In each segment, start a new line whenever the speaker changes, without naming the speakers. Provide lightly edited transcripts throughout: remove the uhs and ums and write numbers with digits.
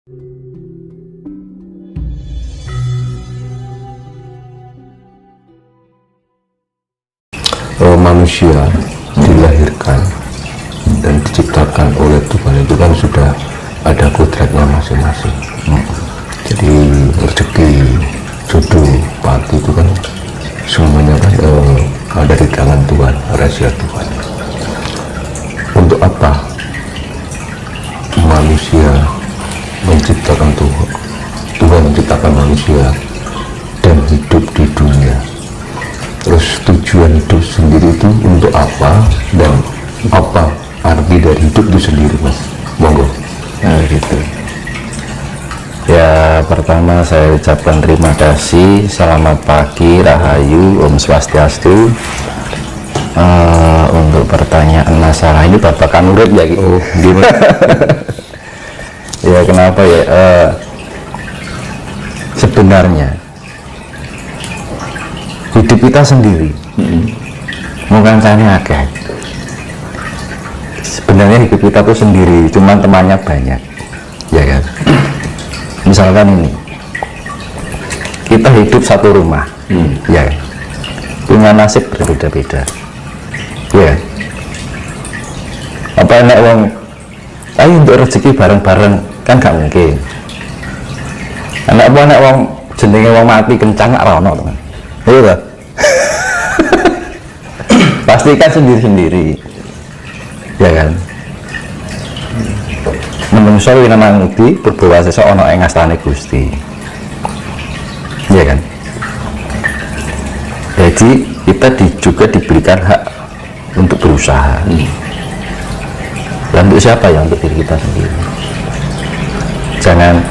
Manusia dilahirkan dan diciptakan oleh Tuhan itu kan sudah ada kodratnya masing-masing. Jadi rezeki, jodoh, pagi itu kan semuanya kan ada di tangan Tuhan, rahasia Tuhan. Untuk apa manusia menciptakan Tuhan? Tuhan menciptakan manusia dan hidup di dunia. Terus tujuan hidup sendiri itu untuk apa dan apa arti dari hidup itu sendiri, Mas? Monggo.
Nah, gitu. Ya, pertama saya ucapkan terima kasih. Selamat pagi, Rahayu, Om Swastiastu. Untuk pertanyaan masalah ini babakan urip ya gitu.
Oh, gimana?
Ya, kenapa ya? Sebenarnya hidup kita sendiri bukan tanya akeh. Sebenarnya hidup kita tuh sendiri, cuman temannya banyak, ya kan? Misalkan ini, kita hidup satu rumah, ya kan? Punya nasib berbeda-beda, ya. Apa enak wong, ayo untuk rezeki bareng-bareng kan gak mungkin. Enak wong jenenge wong mati kencang gak rono, teman. Iya, pastikan sendiri-sendiri, ya kan? Menungso wina mangudi berbawa sesok ono ing ngastane Gusti, ya kan? Jadi kita juga diberikan hak untuk berusaha. Dan untuk siapa ya? Untuk diri kita sendiri. Jangan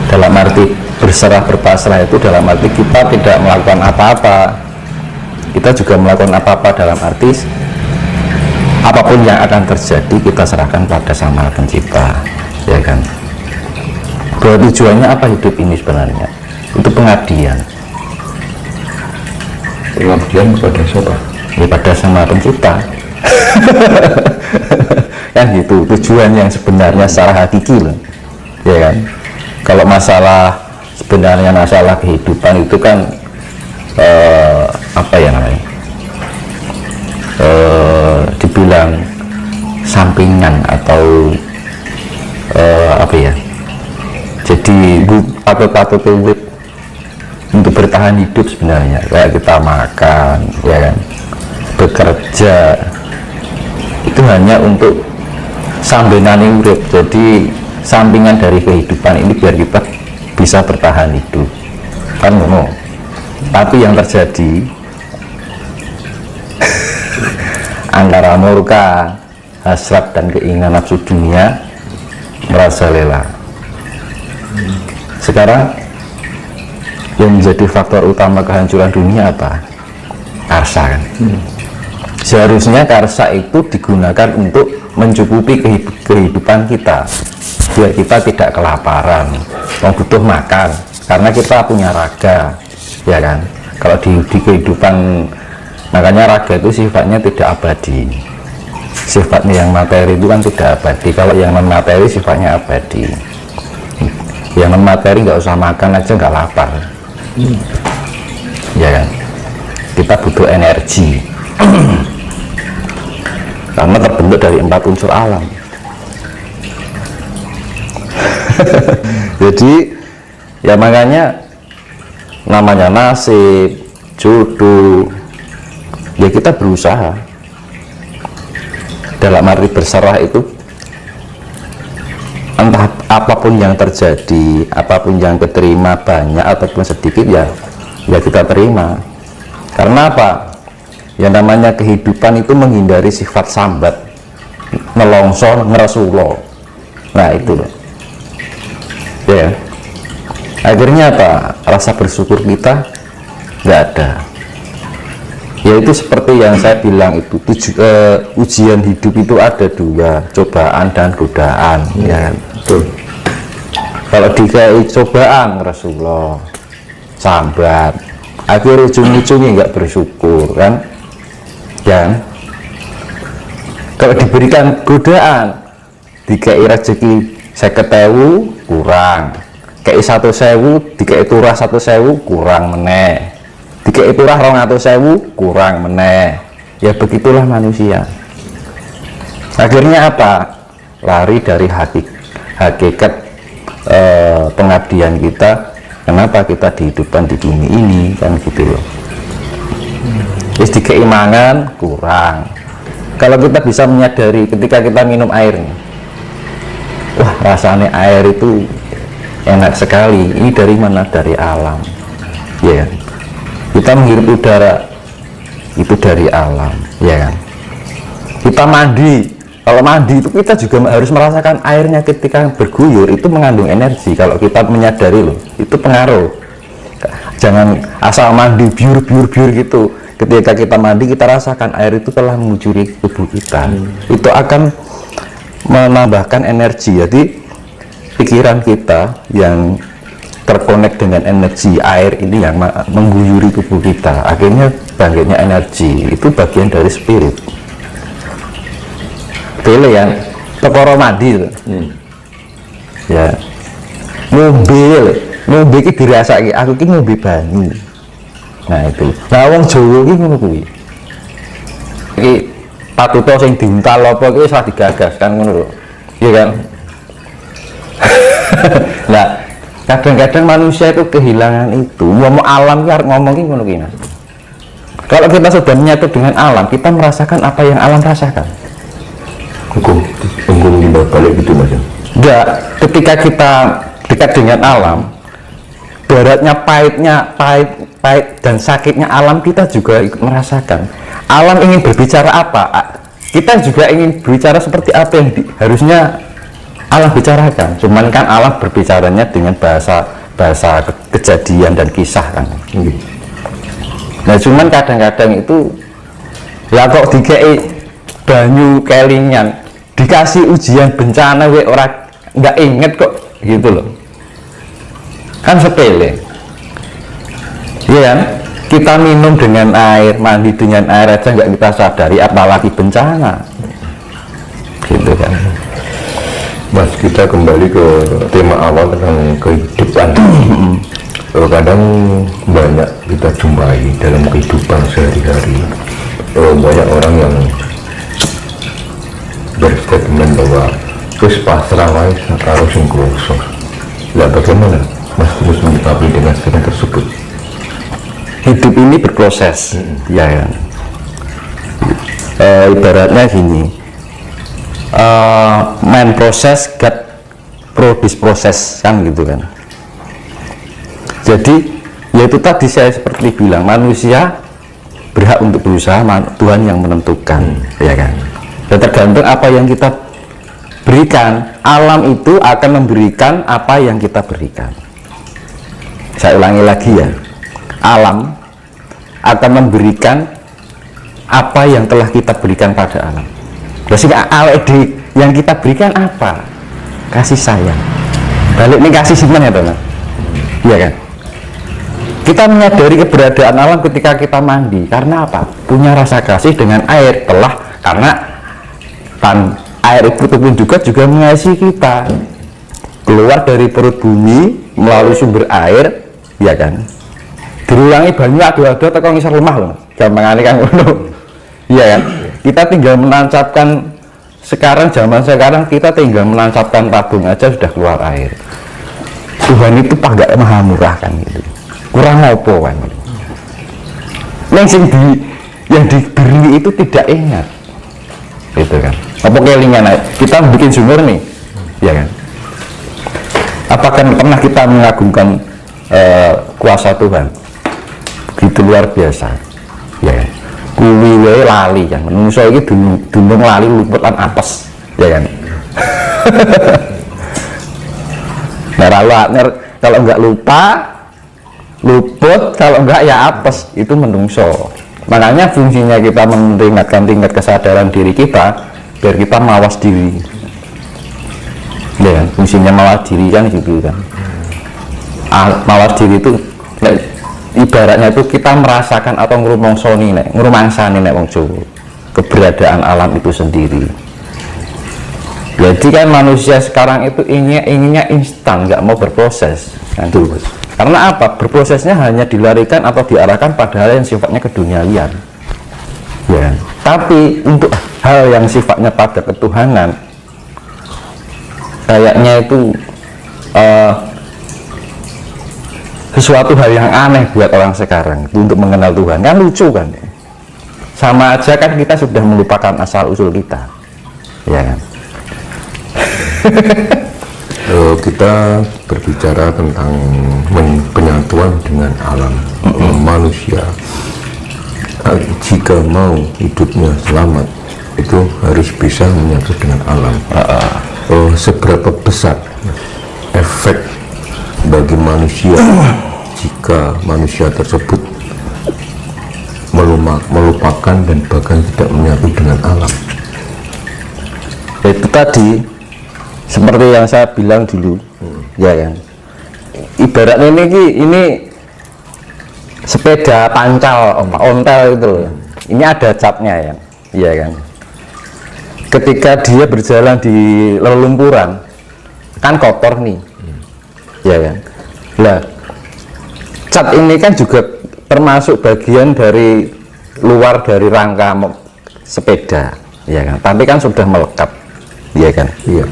dalam arti berserah berpasrah itu dalam arti kita tidak melakukan apa-apa. Kita juga melakukan apa-apa dalam arti apapun yang akan terjadi kita serahkan pada Sang Maha Pencipta, ya kan? Bahwa tujuannya apa hidup ini sebenarnya? Itu pengabdian.
Pengabdian kepada siapa?
Ya, pada Sang Maha Pencipta. Kan gitu tujuan yang sebenarnya secara hakiki loh, ya kan? Kalau masalah sebenarnya masalah kehidupan itu kan apa ya namanya, dibilang sampingan atau apa ya, jadi patut urip untuk bertahan hidup sebenarnya. Kayak kita makan, ya kan, bekerja itu hanya untuk sambenane urip, jadi sampingan dari kehidupan ini biar kita bisa bertahan hidup, kan ngono. Tapi yang terjadi antara murka, hasrat dan keinginan nafsu dunia merajalela. Sekarang yang menjadi faktor utama kehancuran dunia apa? Karsa, kan? Seharusnya karsa itu digunakan untuk mencukupi kehidupan kita, biar kita tidak kelaparan, butuh makan, karena kita punya raga, ya kan? Kalau di kehidupan, makanya raga itu sifatnya tidak abadi. Sifatnya yang materi itu kan tidak abadi. Kalau yang non materi sifatnya abadi. Yang non materi nggak usah makan aja nggak lapar, ya kan? Kita butuh energi karena terbentuk dari 4 unsur alam. Jadi ya makanya namanya nasib, jodoh, ya kita berusaha. Dalam arti berserah itu entah apapun yang terjadi, apapun yang keterima, banyak ataupun sedikit, ya kita terima. Karena apa? Yang namanya kehidupan itu menghindari sifat sambat, nelongso, ngeresulo. Nah itu loh, ya. Akhirnya apa? Rasa bersyukur kita nggak ada. Yaitu seperti yang saya bilang itu, ujian hidup itu ada 2, cobaan dan godaan, ya kan? Betul. Kalau dikai cobaan, Rasulullah sambat, akhirnya ujung-ujungnya nggak bersyukur, kan? Dan kalau diberikan godaan, dikai rezeki 50.000, kurang, kayak 1.000 dikei turah 1.000 kurang meneh, dikei turah 200.000 kurang meneh. Ya begitulah manusia. Akhirnya apa? Lari dari hakikat pengabdian kita. Kenapa kita dihidupkan di bumi ini, kan gitu loh. Terus di keimangan kurang. Kalau kita bisa menyadari ketika kita minum air nih, wah rasanya air itu enak sekali, ini dari mana? Dari alam, ya kan? Kita menghirup udara itu dari alam, ya kan? Kita mandi, kalau mandi itu kita juga harus merasakan airnya ketika berguyur, itu mengandung energi. Kalau kita menyadari loh, itu pengaruh. Jangan asal mandi biur gitu. Ketika kita mandi, kita rasakan air itu telah mengucuri tubuh kita. Itu akan menambahkan energi. Jadi pikiran kita yang terkonek dengan energi air ini yang mengguyuri tubuh kita, akhirnya bangkitnya energi. Itu bagian dari spirit. Pilih ya, tekoro mandi ya, ngombe iki dirasake, aku ki ngombe banyu. Nah itu, nah wong Jawa ki ngono kuwi, iki patuto sing diuntal apa ki wis digagas kan ngono lho, iya kan. Nah kadang-kadang manusia itu kehilangan itu, ngomong alam ki arep ngomong ki ngono ki. Kalau kita sudah menyatu dengan alam, kita merasakan apa yang alam rasakan.
Hukum balik gitu Mas.
Enggak, ketika kita dekat dengan alam, beratnya, pahit dan sakitnya alam, kita juga ikut merasakan. Alam ingin berbicara apa, kita juga ingin berbicara seperti apa yang harusnya alam bicarakan. Cuman kan alam berbicaranya dengan bahasa kejadian dan kisah kan. Nah cuman kadang-kadang itu ya kok dikei banyu kelingan, dikasih ujian bencana we orang nggak inget kok gitu loh, kan sepele ya kan. Kita minum dengan air, mandi dengan air aja nggak kita sadari, apalagi bencana gitu kan.
Mas, kita kembali ke tema awal tentang kehidupan. Kadang banyak kita jumpai dalam kehidupan sehari-hari, banyak orang yang berstatement bahwa terus pasrah wae karo sing kuwasa. Lah bagaimana Mas terus menyikapi dengan statement tersebut?
Hidup ini berproses, ya kan. Ibaratnya gini, main proses God produce proses kan gitu kan. Jadi yaitu tadi saya seperti bilang, manusia berhak untuk berusaha, Tuhan yang menentukan, ya kan. Dan tergantung apa yang kita berikan, alam itu akan memberikan apa yang kita berikan. Saya ulangi lagi ya, alam akan memberikan apa yang telah kita berikan pada alam. Jadi yang kita berikan apa? Kasih sayang. Balik ini kasih simpan ya teman, iya kan. Kita menyadari keberadaan alam ketika kita mandi, karena apa? Punya rasa kasih dengan air, karena air itu pun juga mengasihi kita, keluar dari perut bumi melalui sumber air, ya kan. Diulangi banyu ado-ado atau ngisar lemah loh, gampangane kan ngono. Iya kan. Kita tinggal menancapkan, zaman sekarang kita tinggal menancapkan tabung aja sudah keluar air. Tuhan itu agak maha murah kan gitu. Kurang apa kan. Yang diberi itu tidak ingat. Gitu kan. Apa kelingan kita bikin sumur nih, ya kan. Apakah pernah kita mengagungkan kuasa Tuhan? Begitu luar biasa, ya kan. Kuwi wae lali kan, menungso iki dunung lali luput lan apes, ya kan. Kalau enggak lupa, luput, kalau enggak ya apes, itu menungso. Makanya fungsinya kita meningkatkan tingkat kesadaran diri kita biar kita mawas diri, ya kan? Fungsinya mawas diri kan gitu kan. Mawas diri itu ibaratnya itu kita merasakan atau ngrumangsani nek wong Jawa keberadaan alam itu sendiri. Jadi kan manusia sekarang itu inginnya instan, nggak mau berproses kan? Karena apa? Berprosesnya hanya dilarikan atau diarahkan pada hal yang sifatnya keduniawian ya. Tapi untuk hal yang sifatnya pada ketuhanan kayaknya itu sesuatu hal yang aneh buat orang sekarang itu untuk mengenal Tuhan. Kan lucu kan ya? Sama aja kan kita sudah melupakan asal usul kita ya kan.
Kita berbicara tentang penyatuan dengan alam. Manusia jika mau hidupnya selamat itu harus bisa menyatu dengan alam. Seberapa besar efek bagi manusia jika manusia tersebut melupakan dan bahkan tidak menyatu dengan alam?
Itu tadi seperti yang saya bilang dulu ya kan, ibaratnya ini sepeda pancal ontel itu loh, ini ada catnya ya kan. Ketika dia berjalan di lelumpuran kan kotor nih ya kan. Lah cat ini kan juga termasuk bagian dari luar dari rangka sepeda ya kan, tapi kan sudah melekat ya kan.
Iya.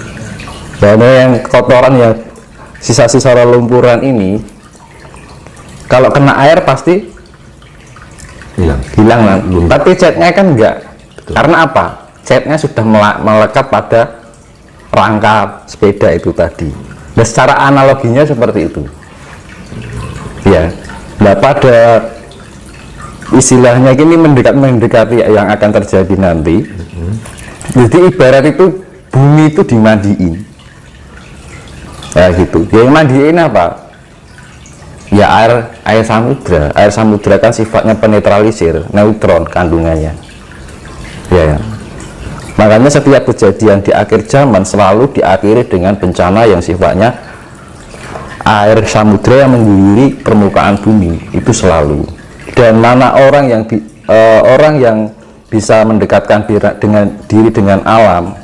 Dan yang kotoran yang sisa-sisa lelumpuran ini kalau kena air pasti hilang lah. Tapi catnya kan enggak. Betul. Karena apa? Catnya sudah melekat pada rangka sepeda itu tadi. Dan secara analoginya seperti itu ya. Nah pada istilahnya gini mendekati yang akan terjadi nanti. Jadi ibarat itu bumi itu dimandiin ya gitu. Yang mandiin apa? Ya air samudra. Air samudra kan sifatnya penetralisir, neutron kandungannya ya. Makanya setiap kejadian di akhir zaman selalu diakhiri dengan bencana yang sifatnya air samudra yang mengguyuri permukaan bumi itu selalu. Dan mana orang yang bisa mendekatkan diri dengan alam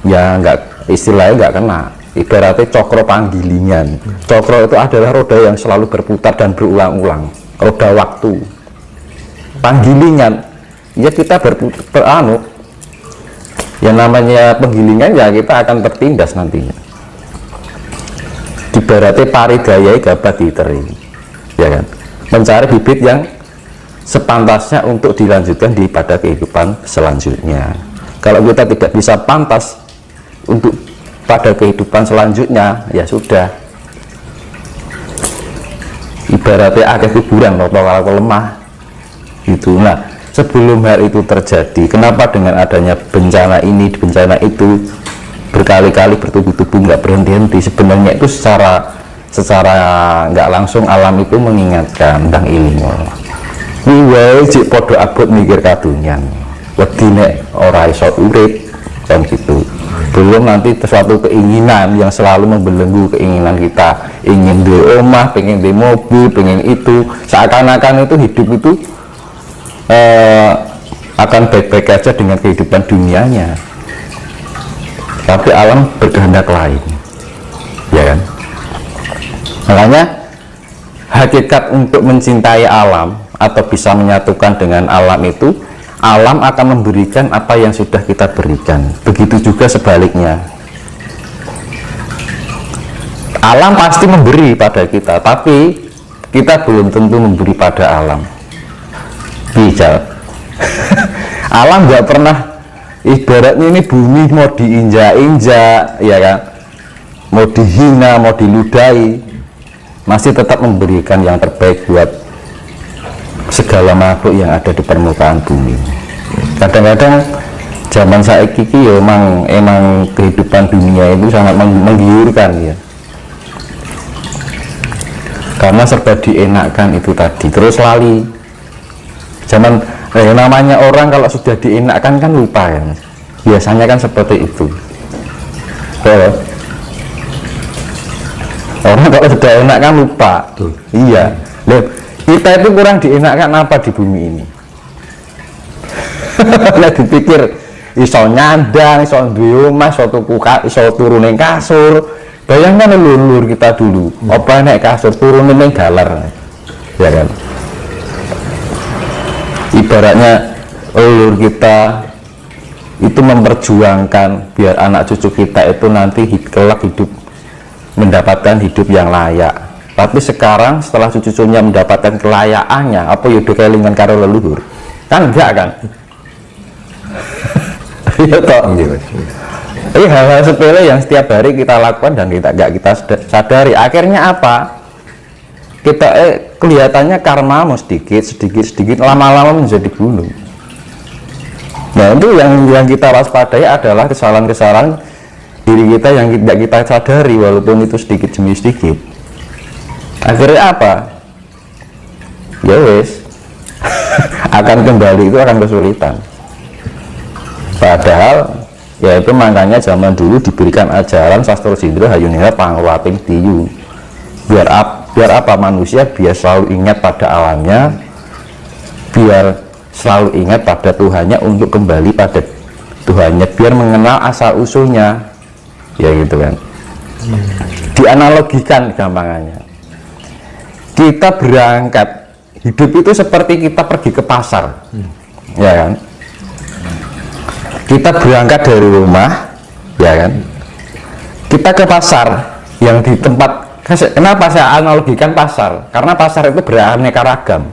ya nggak, istilahnya nggak kena. Ibaratnya cokro panggilingan. Cokro itu adalah roda yang selalu berputar dan berulang-ulang, roda waktu. Panggilingan ya kita yang namanya penggilingan ya kita akan tertindas nantinya. Ibaratnya paridayai gabat diteri ya kan, mencari bibit yang sepantasnya untuk dilanjutkan pada kehidupan selanjutnya. Kalau kita tidak bisa pantas untuk pada kehidupan selanjutnya ya sudah, ibaratnya akhir kuburan kalau lemah itu. Nah sebelum hal itu terjadi, kenapa dengan adanya bencana ini bencana itu berkali-kali bertubi-tubi nggak berhenti-henti? Sebenarnya itu secara nggak langsung alam itu mengingatkan tentang ilmu. Wae cik podo abot mikir kadunyan wedine ora iso urip kan gitu. Belum nanti sesuatu keinginan yang selalu membelenggu keinginan kita, ingin di rumah, pengen di mobil, pengen itu, seakan-akan itu hidup itu akan baik-baik aja dengan kehidupan dunianya, tapi alam berkehendak lain ya kan. Makanya hakikat untuk mencintai alam atau bisa menyatukan dengan alam itu, alam akan memberikan apa yang sudah kita berikan. Begitu juga sebaliknya, alam pasti memberi pada kita, tapi kita belum tentu memberi pada alam. Bisa alam nggak pernah, ibaratnya ini bumi mau diinjak-injak ya kan, mau dihina, mau diludahi, masih tetap memberikan yang terbaik buat segala makhluk yang ada di permukaan bumi. Kadang-kadang zaman saiki ya emang kehidupan dunia itu sangat menggiurkan ya, karena serba dienakkan itu tadi, terus lali zaman namanya orang kalau sudah dienakkan kan lupa ya, biasanya kan seperti itu. Orang kalau sudah enak kan lupa. Tuh. Iya. Loh, kita itu kurang dienakkan apa di bumi ini? Nah dipikir iso nyandang, iso duwe omah, iso tuku iso turun ning kasur. Bayangkan lulur kita dulu, apa nek kasur turun ning galer. Ya kan? Ibaratnya lulur kita itu memperjuangkan biar anak cucu kita itu nanti kelak hidup mendapatkan hidup yang layak. Tapi sekarang setelah cucu-cucunya mendapatkan kelayakannya, apa yaudah kelingan karo leluhur? Kan enggak kan? Iya toh. Ini hal-hal sepele yang setiap hari kita lakukan dan kita sadari. Akhirnya apa? Kita kelihatannya karma mau sedikit lama-lama menjadi gunung. Nah itu yang kita waspadai adalah kesalahan-kesalahan diri kita yang tidak kita sadari, walaupun itu sedikit demi sedikit. Akhirnya apa? Ya wes akan kembali itu akan kesulitan. Padahal ya itu makanya zaman dulu diberikan ajaran Sastro Sindro Hayunira Pangruaping Diyu. Biar apa manusia biar selalu ingat pada alamnya, biar selalu ingat pada Tuhannya untuk kembali pada Tuhannya, biar mengenal asal usulnya, ya gitu kan. Dianalogikan gampangannya, kita berangkat hidup itu seperti kita pergi ke pasar, ya kan. Kita berangkat dari rumah, ya kan, kita ke pasar yang di tempat. Kenapa saya analogikan pasar? Karena pasar itu beraneka ragam.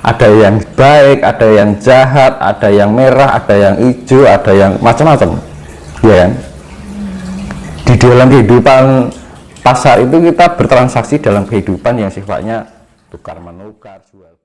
Ada yang baik, ada yang jahat, ada yang merah, ada yang hijau, ada yang macam-macam, ya kan? Di dalam kehidupan pasar itu kita bertransaksi dalam kehidupan yang sifatnya tukar menukar, jual.